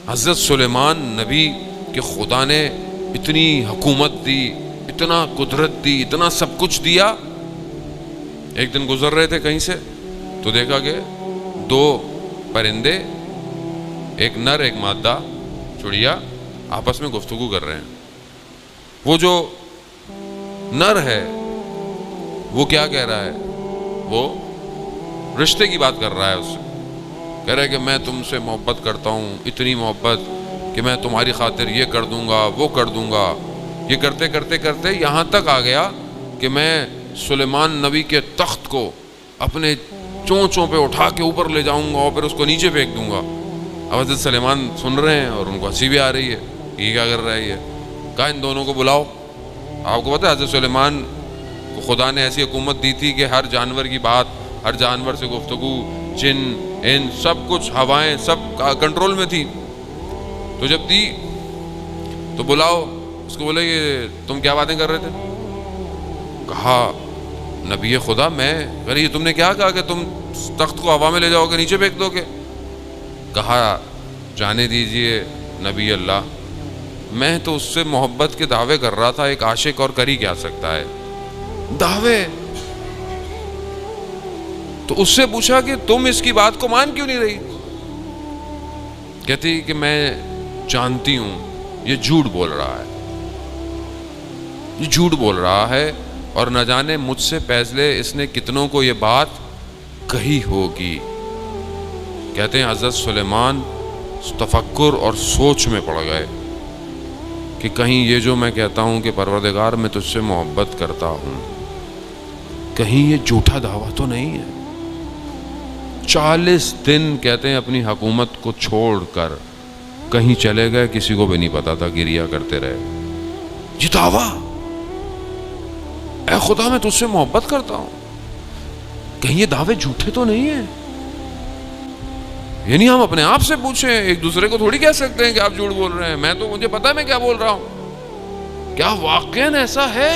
حضرت سلیمان نبی کہ خدا نے اتنی حکومت دی، اتنا قدرت دی، اتنا سب کچھ دیا. ایک دن گزر رہے تھے کہیں سے تو دیکھا کہ دو پرندے، ایک نر ایک مادہ چڑیا، آپس میں گفتگو کر رہے ہیں. وہ جو نر ہے وہ کیا کہہ رہا ہے؟ وہ رشتے کی بات کر رہا ہے اس سے. کہہ رہا ہے کہ میں تم سے محبت کرتا ہوں، اتنی محبت کہ میں تمہاری خاطر یہ کر دوں گا، وہ کر دوں گا. یہ کرتے کرتے کرتے یہاں تک آ گیا کہ میں سلیمان نبی کے تخت کو اپنے چونچوں پہ اٹھا کے اوپر لے جاؤں گا اور پھر اس کو نیچے پھینک دوں گا. اب حضرت سلیمان سن رہے ہیں اور ان کو ہنسی بھی آ رہی ہے، یہ کیا کر رہا ہے یہ. کہا ان دونوں کو بلاؤ. آپ کو پتہ ہے حضرت سلیمان کو خدا نے ایسی حکومت دی تھی کہ ہر جانور کی بات، ہر جانور سے گفتگو، جن ان سب کچھ، ہوائیں سب کنٹرول میں تھی. تو جب دی تو بلاؤ اس کو. بولے کہ تم کیا باتیں کر رہے تھے؟ کہا نبی خدا میں. یہ تم نے کیا کہا کہ تم تخت کو ہوا میں لے جاؤ گے، نیچے پھینک دو گے؟ کہا جانے دیجئے نبی اللہ، میں تو اس سے محبت کے دعوے کر رہا تھا. ایک عاشق اور کر ہی کیا سکتا ہے دعوے. تو اس سے پوچھا کہ تم اس کی بات کو مان کیوں نہیں رہی؟ کہتی کہ میں جانتی ہوں یہ جھوٹ بول رہا ہے، یہ جھوٹ بول رہا ہے، اور نہ جانے مجھ سے پہلے اس نے کتنوں کو یہ بات کہی ہوگی. کہتے ہیں حضرت سلیمان تفکر اور سوچ میں پڑ گئے کہ کہیں یہ جو میں کہتا ہوں کہ پروردگار میں تجھ سے محبت کرتا ہوں، کہیں یہ جھوٹا دعویٰ تو نہیں ہے. 40 دن کہتے ہیں اپنی حکومت کو چھوڑ کر کہیں چلے گئے، کسی کو بھی نہیں پتا تھا، گریا کرتے رہے. یہ دعویٰ، اے خدا میں تجھ سے محبت کرتا ہوں، کہیں یہ دعوے جھوٹے تو نہیں ہیں؟ یعنی ہم اپنے آپ سے پوچھیں، ایک دوسرے کو تھوڑی کہہ سکتے ہیں کہ آپ جھوٹ بول رہے ہیں. میں تو مجھے پتا ہے میں کیا بول رہا ہوں. کیا واقعاً ایسا ہے؟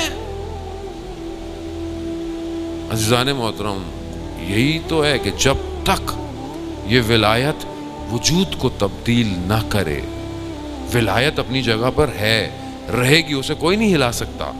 عزیزان محترم، یہی تو ہے کہ جب تک یہ ولایت وجود کو تبدیل نہ کرے، ولایت اپنی جگہ پر ہے، رہے گی، اسے کوئی نہیں ہلا سکتا.